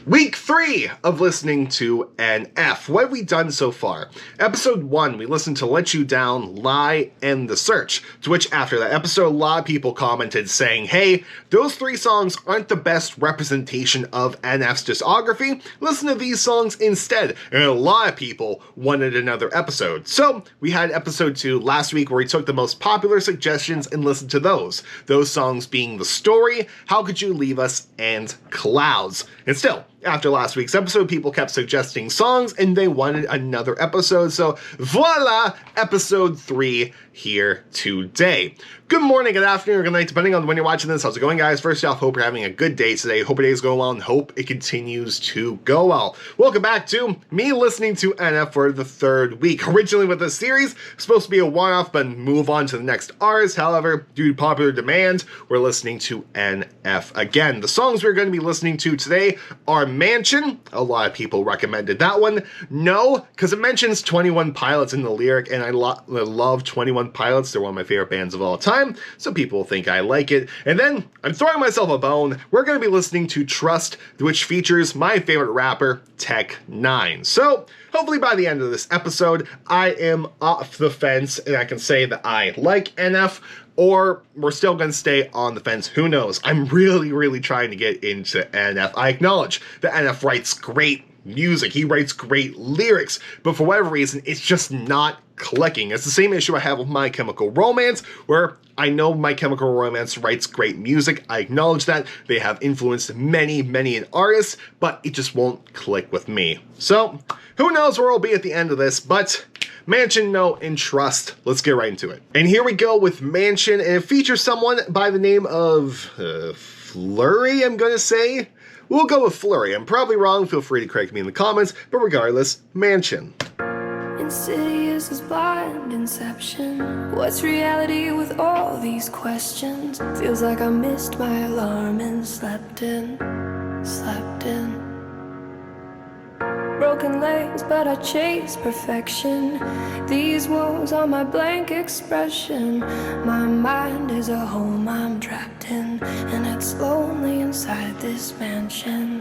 Week 3 of listening to NF. What have we done so far? Episode 1, we listened to Let You Down, Lie, and The Search, to which after that episode, a lot of people commented saying, hey, those 3 songs aren't the best representation of NF's discography, listen to these songs instead, and a lot of people wanted another episode. So, we had episode 2 last week where we took the most popular suggestions and listened to those songs being The Story, How Could You Leave Us, and Clouds. And still, after last week's episode, people kept suggesting songs and they wanted another episode, so voila, episode 3 here today. Good morning, good afternoon, or good night, depending on when you're watching this. How's it going, guys? First off, hope you're having a good day today. Hope your day's going well and hope it continues to go well. Welcome back to me listening to NF for the 3rd week. Originally with this series, supposed to be a one-off, but move on to the next artist. However, due to popular demand, we're listening to NF again. The songs we're going to be listening to today are Mansion. A lot of people recommended that one. No, because it mentions 21 Pilots in the lyric, and I love 21 Pilots. They're one of my favorite bands of all time, so people think I like it. And then, I'm throwing myself a bone. We're going to be listening to Trust, which features my favorite rapper, Tech 9. So, hopefully by the end of this episode, I am off the fence, and I can say that I like NF, or we're still going to stay on the fence. Who knows? I'm really trying to get into NF. I acknowledge that NF writes great music. He writes great lyrics, but for whatever reason, it's just not clicking. It's the same issue I have with My Chemical Romance, where I know My Chemical Romance writes great music. I acknowledge that. They have influenced many artists, but it just won't click with me. So, who knows where I'll be at the end of this, but Mansion, No, and Trust. Let's get right into it. And here we go with Mansion, and it features someone by the name of Flurry, I'm gonna say. We'll go with Flurry. I'm probably wrong, feel free to correct me in the comments, but regardless, Mansion. Insidious as blind inception. What's reality with all these questions? Feels like I missed my alarm and slept in. Broken legs, but I chase perfection. These wounds are my blank expression. My mind is a home I'm trapped in, and it's lonely inside this mansion.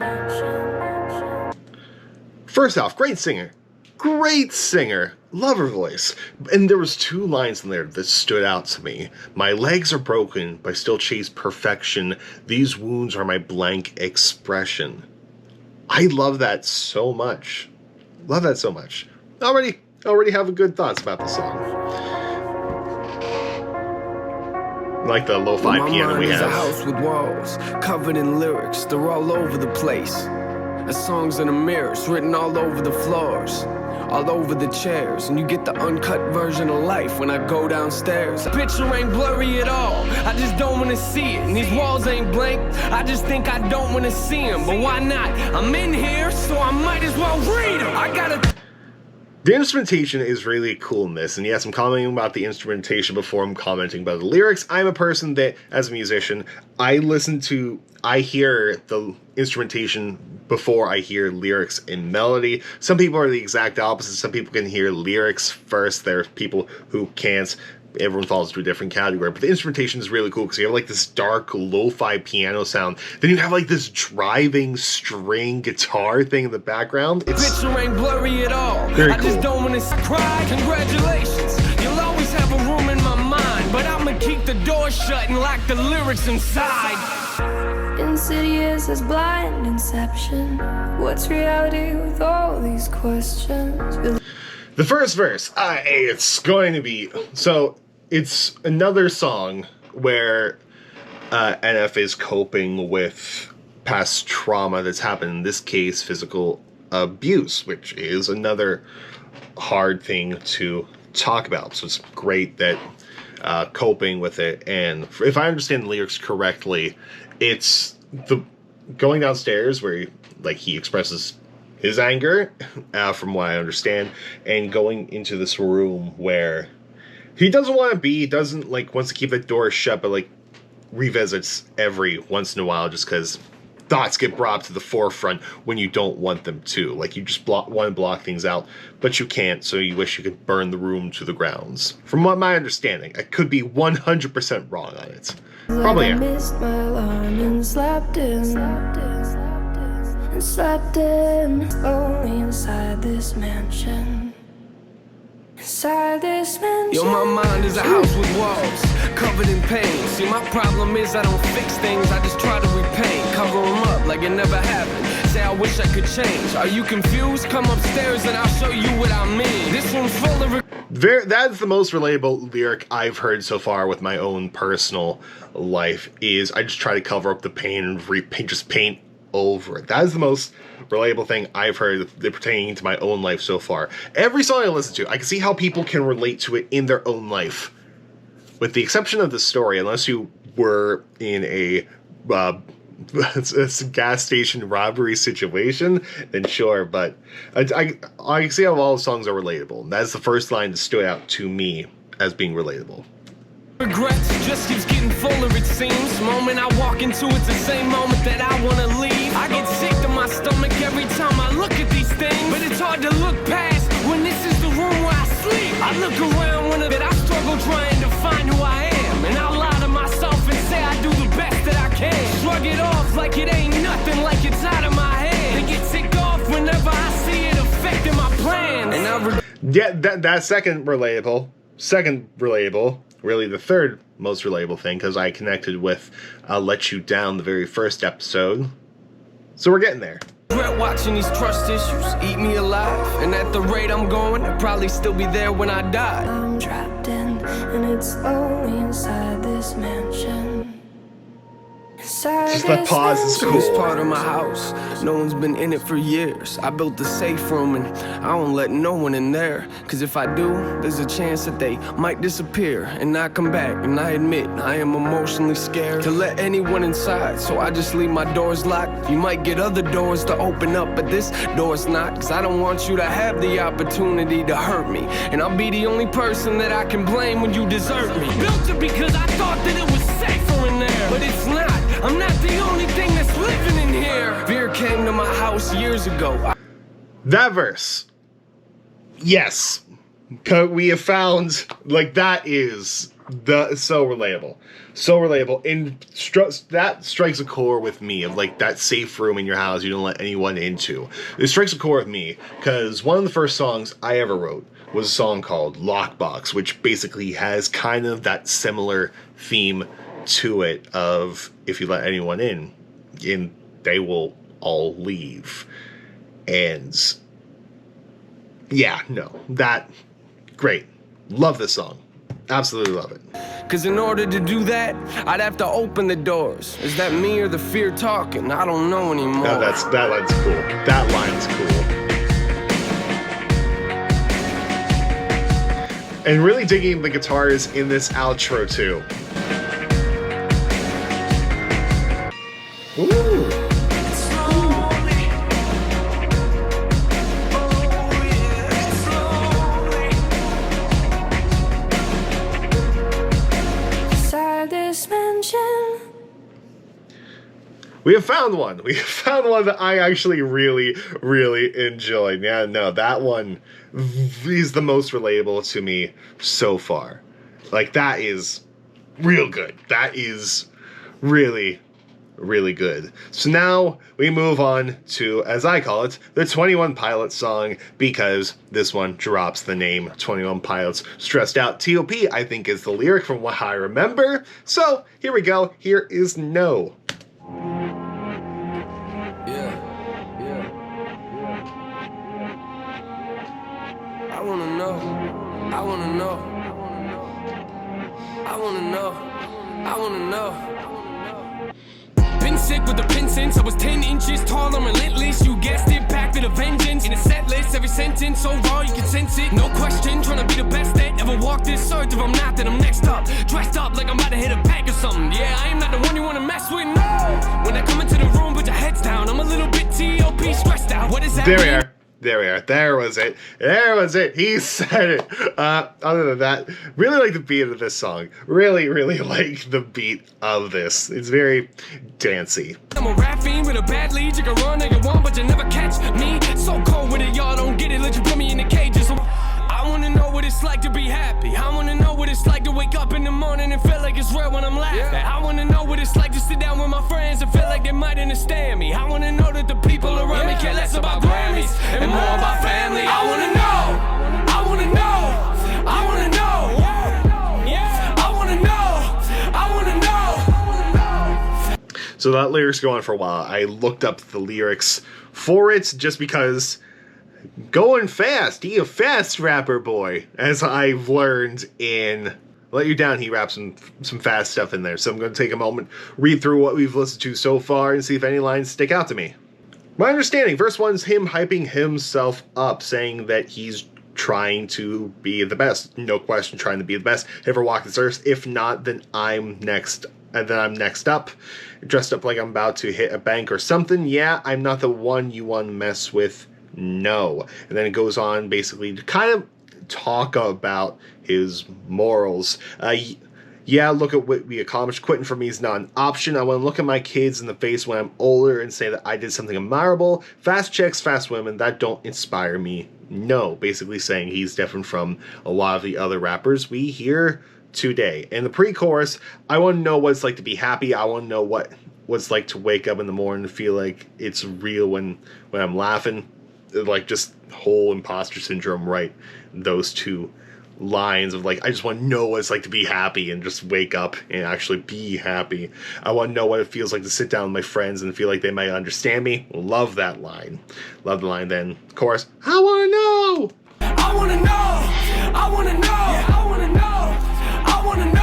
First off, great singer. Great singer. Love her voice. And there was 2 lines in there that stood out to me. My legs are broken, but I still chase perfection. These wounds are my blank expression. I love that so much. Love that so much. Already have good thoughts about the song. Like the lo-fi piano we have. My mind is a house with walls, covered in lyrics. They're all over the place. The songs in the mirrors, written all over the floors, all over the chairs. And you get the uncut version of life when I go downstairs. Picture ain't blurry at all, I just don't wanna see it. And these walls ain't blank, I just think I don't wanna see them. But why not? I'm in here, so I might as well read them. I gotta... The instrumentation is really cool in this, and yes, I'm commenting about the instrumentation before I'm commenting about the lyrics. I'm a person that, as a musician, I hear the instrumentation before I hear lyrics and melody. Some people are the exact opposite. Some people can hear lyrics first. There are people who can't. Everyone falls into a different category, but the instrumentation is really cool because you have like this dark lo-fi piano sound, then you have like this driving string guitar thing in the background. It's picture ain't blurry at all. Very I just cool. don't want to cry. Congratulations, you'll always have a room in my mind, but I'ma keep the door shut and lock the lyrics inside. Insidious as blind inception. What's reality with all these questions? The first verse, it's going to be... So, it's another song where NF is coping with past trauma that's happened, in this case, physical abuse, which is another hard thing to talk about. So it's great that coping with it, and if I understand the lyrics correctly, it's the going downstairs where he expresses his anger, from what I understand, and going into this room where he doesn't want to be, he doesn't, wants to keep the door shut, but, revisits every once in a while just because thoughts get brought to the forefront when you don't want them to. You just want to block things out, but you can't, so you wish you could burn the room to the grounds. From what my understanding, I could be 100% wrong on it. Probably am. Missed my alarm and slept in. and slept in lonely inside this mansion. Inside this mansion. Yo, my mind is a house with walls, covered in pain. See, my problem is I don't fix things, I just try to repaint. Cover them up like it never happened. Say I wish I could change. Are you confused? Come upstairs and I'll show you what I mean. This one's full of... That's the most relatable lyric I've heard so far with my own personal life, is I just try to cover up the pain and repaint, just paint over it. That is the most relatable thing I've heard pertaining to my own life so far. Every song I listen to, I can see how people can relate to it in their own life. With the exception of the story, unless you were in a gas station robbery situation, then sure, but I see how all the songs are relatable. That's the first line that stood out to me as being relatable. Regrets just keeps getting fuller, it seems. Moment I walk into, it's the same moment that I wanna leave. I get sick to my stomach every time I look at these things, but it's hard to look past when this is the room where I sleep. I look around when I struggle trying to find who I am, and I lie to myself and say I do the best that I can. Shrug it off like it ain't nothing, like it's out of my head, and get ticked off whenever I see it affecting my plans. And yeah, that second relatable. Really the third most relatable thing, because I connected with Let You Down, the very first episode. So we're getting there. Regret watching these trust issues eat me alive, and at the rate I'm going, I'll probably still be there when I die. I'm trapped in, and it's lonely inside this mansion. Just that pause is cool. This part of my house, no one's been in it for years. I built the safe room and I don't let no one in there, cause if I do, there's a chance that they might disappear and not come back. And I admit I am emotionally scared to let anyone inside, so I just leave my doors locked. You might get other doors to open up, but this door's not, cause I don't want you to have the opportunity to hurt me, and I'll be the only person that I can blame when you desert me. Built it because I thought that it was safer in there, but it's not. I'm not the only thing that's living in here. Fear came to my house years ago. That verse. Yes. We have found, like, that is so relatable. So relatable. And that strikes a core with me, of like that safe room in your house you don't let anyone into. It strikes a core with me because one of the first songs I ever wrote was a song called Lockbox, which basically has kind of that similar theme to it of if you let anyone in, they will all leave. And yeah, no, that great. Love this song. Absolutely love it. Cause in order to do that, I'd have to open the doors. Is that me or the fear talking? I don't know anymore. No, that line's cool. That line's cool. And really digging the guitars in this outro too. Ooh. We have found one. We have found one that I actually really, really enjoyed. Yeah, no, that one is the most relatable to me so far. Like, that is real good. That is really, really good. So now we move on to, as I call it, the 21 Pilots song, because this one drops the name 21 Pilots. Stressed Out T.O.P. I think is the lyric from what I remember. So here we go. Here is No. I wanna know, I wanna know, I wanna know, I wanna know. Been sick with the pin since I was 10 inches tall, I'm relentless, you guessed it, packed with a vengeance. In a set list, every sentence so raw you can sense it. No question, trying to be the best that ever walked this earth. If I'm not, then I'm next up, dressed up like I'm about to hit a pack or something. Yeah, I am not the one you wanna mess with, no. When I come into the room, put your heads down, I'm a little bit T.O.P. stressed out. What is that? There we are. There we are. There was it. There was it. He said it. Other than that, really like the beat of this song. Really, really like the beat of this. It's very dancey. I'm a rap fiend with a bad lead. You can run all you want, but you never catch me. So cold with it, y'all don't get it. Let you put me in the cages. I wanna know what it's like to be happy. I wanna know what it's like to wake up in the morning and feel like it's real when I'm laughing. I wanna know what it's like to sit down with my friends and feel like they might understand me. I wanna know that the people around So that lyrics go on for a while. I looked up the lyrics for it just because going fast, he a fast rapper boy, as I've learned in Let You Down. He raps some fast stuff in there. So I'm going to take a moment, read through what we've listened to so far, and see if any lines stick out to me. My understanding, first one's him hyping himself up, saying that he's trying to be the best. No question, trying to be the best. Ever walk this earth? If not, then I'm next. And then I'm next up. Dressed up like I'm about to hit a bank or something. Yeah, I'm not the one you want to mess with. No. And then it goes on basically to kind of talk about his morals. Yeah, look at what we accomplished. Quitting for me is not an option. I want to look at my kids in the face when I'm older and say that I did something admirable. Fast chicks, fast women, that don't inspire me. No. Basically saying he's different from a lot of the other rappers we hear today. In the pre-chorus, I want to know what it's like to be happy. I want to know what it's like to wake up in the morning and feel like it's real when I'm laughing. Like, just whole imposter syndrome, right? Those two lines of like, I just want to know what it's like to be happy and just wake up and actually be happy. I want to know what it feels like to sit down with my friends and feel like they might understand me. Love that line. Love the line. Then chorus, I want to know. I wanna know. I wanna know. I wanna know. I wanna know.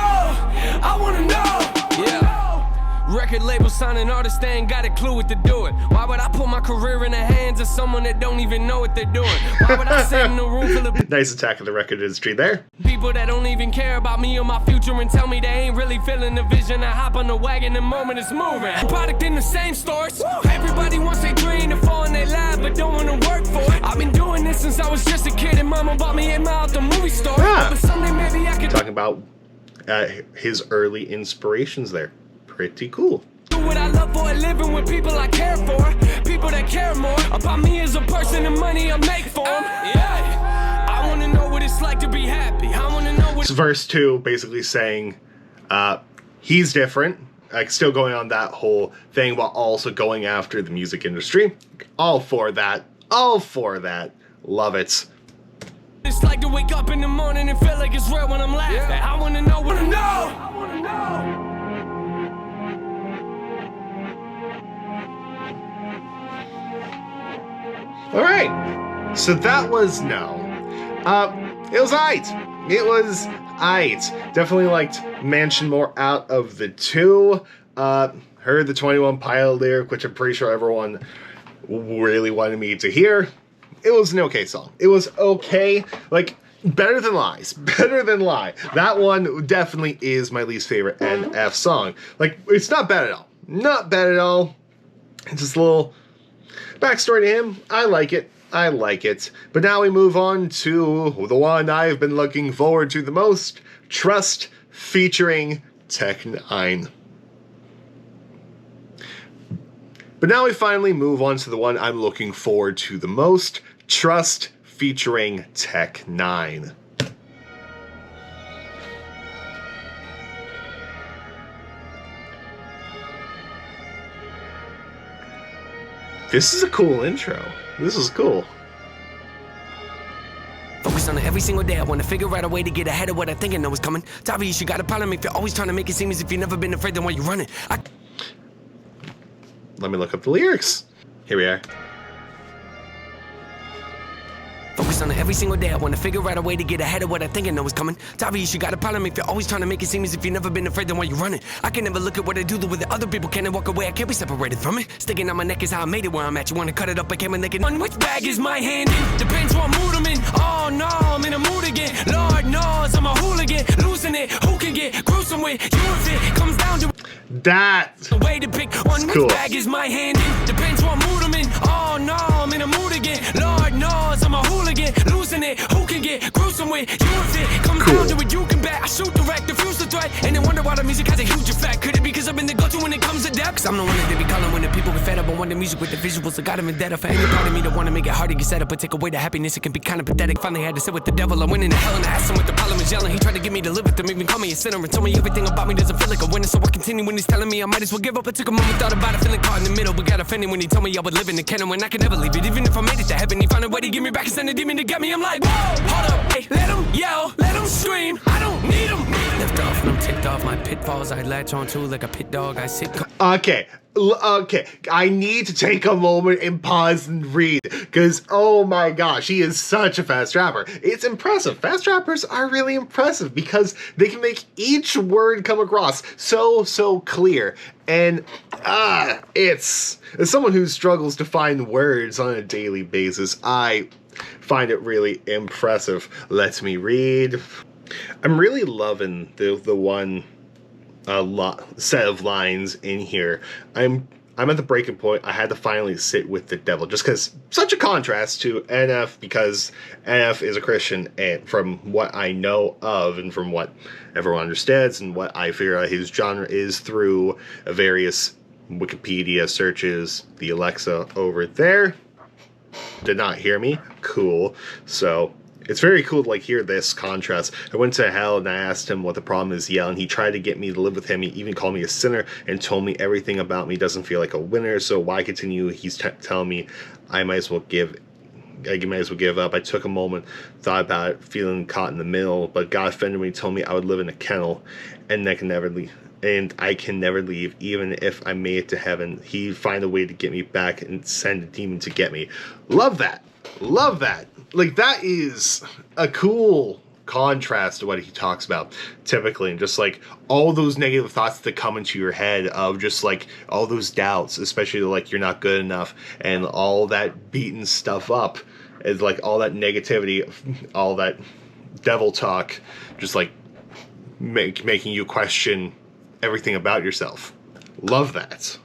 I wanna know. Yeah. Record label signing artists, they ain't got a clue what to do it. Why would I put my career in the hands of someone that don't even know what they're doing? Why would I sit in a room full of nice attack of the record industry there. people that don't even care about me or my future and tell me they ain't really feeling the vision? I hop on the wagon the moment it's moving. Product in the same stores. Everybody wants their dream to fall in their lap but don't wanna work for it. I've been doing this since I was just a kid and mama bought me a mile at the movie store. But someday maybe I could talking about his early inspirations there. Pretty cool. Do what I love for a living with people I care for. People that care more about me as a person and money I make for them. Yeah. I want to know what it's like to be happy. I want to know what... It's verse 2 basically saying he's different. Like, still going on that whole thing while also going after the music industry. All for that. All for that. Love it. It's like to wake up in the morning and feel like it's real when I'm laughing. Yeah. I want to know what I know. I want to know. All right, so that was No. It was aight. It was aight. Definitely liked Mansion more out of the two. Heard the 21 Pilot lyric, which I'm pretty sure everyone really wanted me to hear. It was an okay song. It was okay. Like, better than Lies. Better than Lie. That one definitely is my least favorite NF song. Like, it's not bad at all. Not bad at all. It's just a little... backstory to him, I like it. I like it. But now we move on to the one I've been looking forward to the most, Trust featuring Tech 9. But now we finally move on to the one I'm looking forward to the most, Trust featuring Tech 9. This is a cool intro. This is cool. Focus on it every single day. I want to figure out a way to get ahead of what I think I know is coming. It's obvious you got a problem if you're always trying to make it seem as if you've never been afraid, then why you running? Let me look up the lyrics. Here we are. Focus on it every single day. I want to figure out a way to get ahead of what I think I know is coming. It's obvious you got a problem if you're always trying to make it seem as if you've never been afraid, then why you running? I can never look at what I do the way that other people can and walk away. I can't be separated from it. Sticking on my neck is how I made it where I'm at. You want to cut it up, I came and naked. On which bag is my hand in? Depends what mood I'm in. Oh no, I'm in a mood again. Lord knows I'm a hooligan. Losing it, who can get gruesome with you if it comes down to that. The way to pick on which cool. bag is my hand in. Depends what mood I'm in. Oh no, I'm in a mood again. Lord knows I'm a hooligan. Losing it, who can get gruesome with you if it comes down to it, you can bet. I shoot direct, diffuse the threat, and then wonder why the music has a huge effect. Could it be because I've been the go-to when it comes to depth? Cause I'm the one that they be calling when the people get fed up. I want the music with the visuals, I got them in debt. For any part of me that wanna make it hard to get set up, but take away the happiness, it can be kinda pathetic. Finally had to sit with the devil, I went into hell and I asked him what the problem is yelling. He tried to get me to live with them, even call me a sinner, and told me everything about me doesn't feel like a winner. So I continue when he's telling me I might as well give up. I took a moment, thought about it, feeling caught in the middle, but got offended when he told me I would live in the canon when I could never leave it. Even if I made it to heaven, he found a way to get me back and send a demon to get me. I'm like, whoa, hold up, hey, let him yell, let him scream, I don't need him. Left off when I'm ticked off, my pitfalls I latch on to like a pit dog, I sit. Okay. Okay, I need to take a moment and pause and read, because, oh my gosh, he is such a fast rapper. It's impressive. Fast rappers are really impressive because they can make each word come across so clear. And, as someone who struggles to find words on a daily basis, I find it really impressive. Let me read. I'm really loving the one set of lines in here. I'm at the breaking point. I had to finally sit with the devil, just because such a contrast to NF, because NF is a Christian, and from what I know of and from what everyone understands and what I figure out his genre is through various Wikipedia searches. The Alexa over there did not hear me. Cool. So it's very cool to like hear this contrast. I went to hell and I asked him what the problem is, and he tried to get me to live with him. He even called me a sinner and told me everything about me doesn't feel like a winner, so why continue? He's telling me I might as well give up. I took a moment, thought about it, feeling caught in the middle, but God offended me, told me I would live in a kennel and I can never leave. And I can never leave, even if I made it to heaven. He'd find a way to get me back and send a demon to get me. Love that. Love that. Like, that is a cool contrast to what he talks about typically, and just like all those negative thoughts that come into your head of just like all those doubts, especially like you're not good enough, and all that beating stuff up is like all that negativity, all that devil talk, just like making you question everything about yourself. Love that.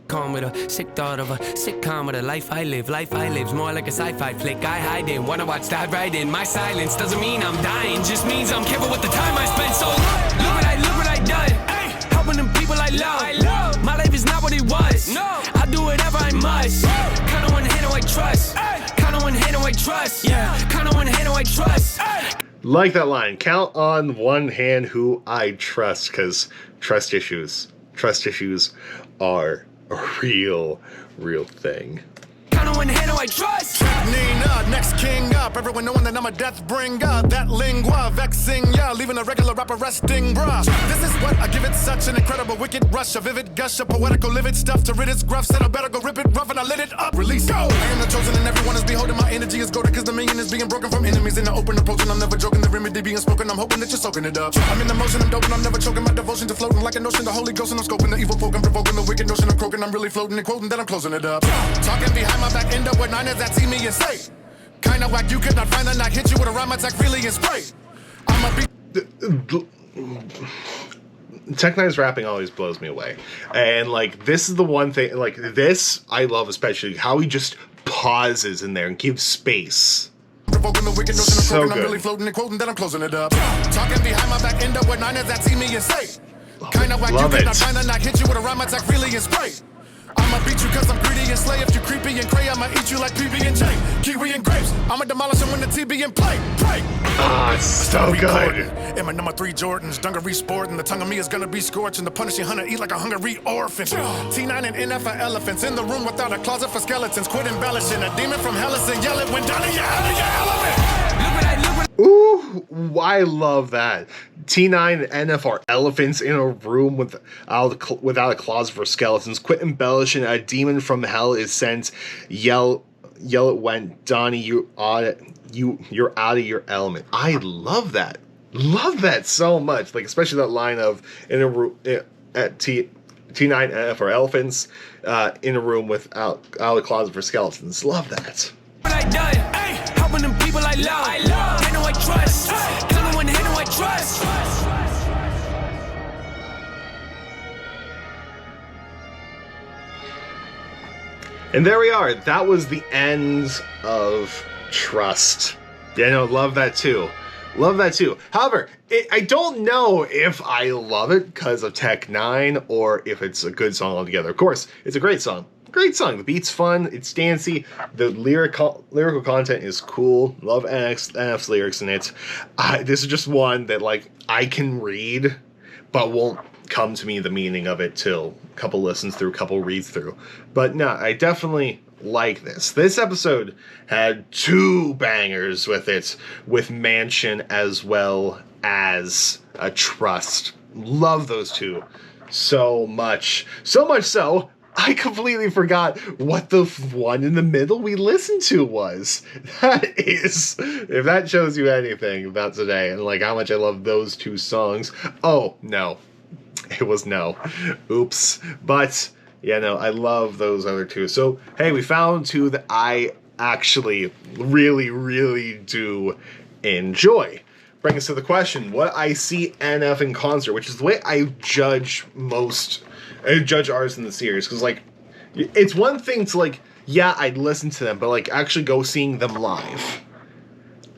Calm with a sick thought of a sitcom with a life I live's more like a sci-fi flick I hide in, wanna watch dive right in. My silence doesn't mean I'm dying, just means I'm careful with the time I spend. So look what I done, helping them people I love. My life is not what it was, I do whatever I must. Count on one hand who I trust, count on one hand who I trust, count on one hand who I trust. Like that line, count on one hand who I trust, because trust issues are a real thing. Count on one hand who I trust. Nina, next king up. Everyone knowing that I'm a death bringer. That lingua vexing ya, leaving a regular rapper resting, bruh. This is what I give it, such an incredible wicked rush, a vivid gush of poetical livid stuff to rid its gruff. Said I better go rip it rough and I lit it up. Release go. I am the chosen and everyone is beholding. My energy is golden, cause the million is being broken from enemies in the open approaching. I'm never joking, the remedy being spoken. I'm hoping that you're soaking it up. I'm in the motion, I'm doping, I'm never choking. My devotion to floating like an ocean, the Holy Ghost, and I'm scoping the evil poking, provoking the wicked notion of croaking. I'm really floating and quoting that I'm closing it up. Talking behind my back, end up with niners that see me and say, kinda whack, you could not find a knock, hit you with a rhyme attack, really and spray. I'm a Tech Nine's rapping always blows me away. And like, this is the one thing, like this I love, especially how he just pauses in there and gives space. Provoking the wicked notion of So croaking, good. I'm really floating and quoting that I'm closing it up. Talking behind my back, end up with niners that see me and say, kinda whack, you Love could it. not find a knock, hit you with a rhyme attack, really and spray. I'ma beat you cause I'm greedy and slay. If you creepy and cray, I'ma eat you like PB and J, kiwi and grapes. I'ma demolish them when the TB and play. Ah, it's so good. In my number 3 Jordans, dungaree sport, and the tongue of me is gonna be scorching. The punishing hunter eat like a hungry orphan. T9 and NF are elephants in the room without a closet for skeletons. Quit embellishing. A demon from Hellas and yell it when down in your element. Ooh, I love that. T9 and NF are elephants in a room without a closet for skeletons. Quit embellishing. A demon from hell is sent. Yell it when Donnie, you're out of your element. I love that. Love that so much. Like, especially that line of in a room at T9 and NF are elephants in a room without a closet for skeletons. Love that. What I done, helping them people I love, hand who I trust, count on one hand who I trust. And there we are. That was the end of Trust. Yeah, no, love that too. Love that too. However, I don't know if I love it because of Tech 9 or if it's a good song altogether. Of course, it's a great song. Great song. The beat's fun. It's dancey. The lyrical content is cool. Love NF's lyrics in it. This is just one that like I can read, but won't come to me the meaning of it till a couple listens through, a couple reads through. But no, I definitely like this. This episode had 2 bangers with it, with Mansion as well as a Trust. Love those two so much. So much so, I completely forgot what the one in the middle we listened to was. That is, if that shows you anything about today and like how much I love those two songs. Oh, no. It was no. Oops. But, yeah, no, I love those other two. So, hey, we found two that I actually really, really do enjoy. Bring us to the question, what I see NF in concert, which is the way I judge artists in the series, because, like, it's one thing to, like, yeah, I'd listen to them, but, like, actually go seeing them live.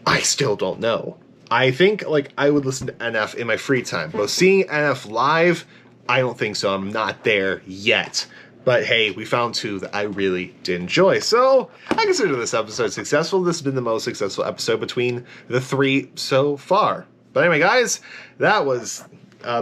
I still don't know. I think, like, I would listen to NF in my free time, but seeing NF live, I don't think so. I'm not there yet. But hey, we found two that I really did enjoy. So, I consider this episode successful. This has been the most successful episode between the three so far. But anyway, guys, that was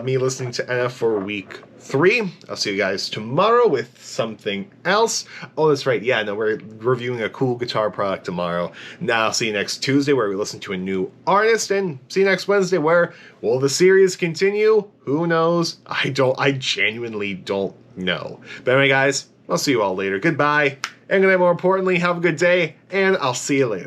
me listening to NF for week 3. I'll see you guys tomorrow with something else. Oh, that's right. Yeah, no, we're reviewing a cool guitar product tomorrow. Now, I'll see you next Tuesday where we listen to a new artist, and see you next Wednesday where, will the series continue? Who knows? I genuinely don't know. But anyway, guys, I'll see you all later. Goodbye, and good night, more importantly, have a good day, and I'll see you later.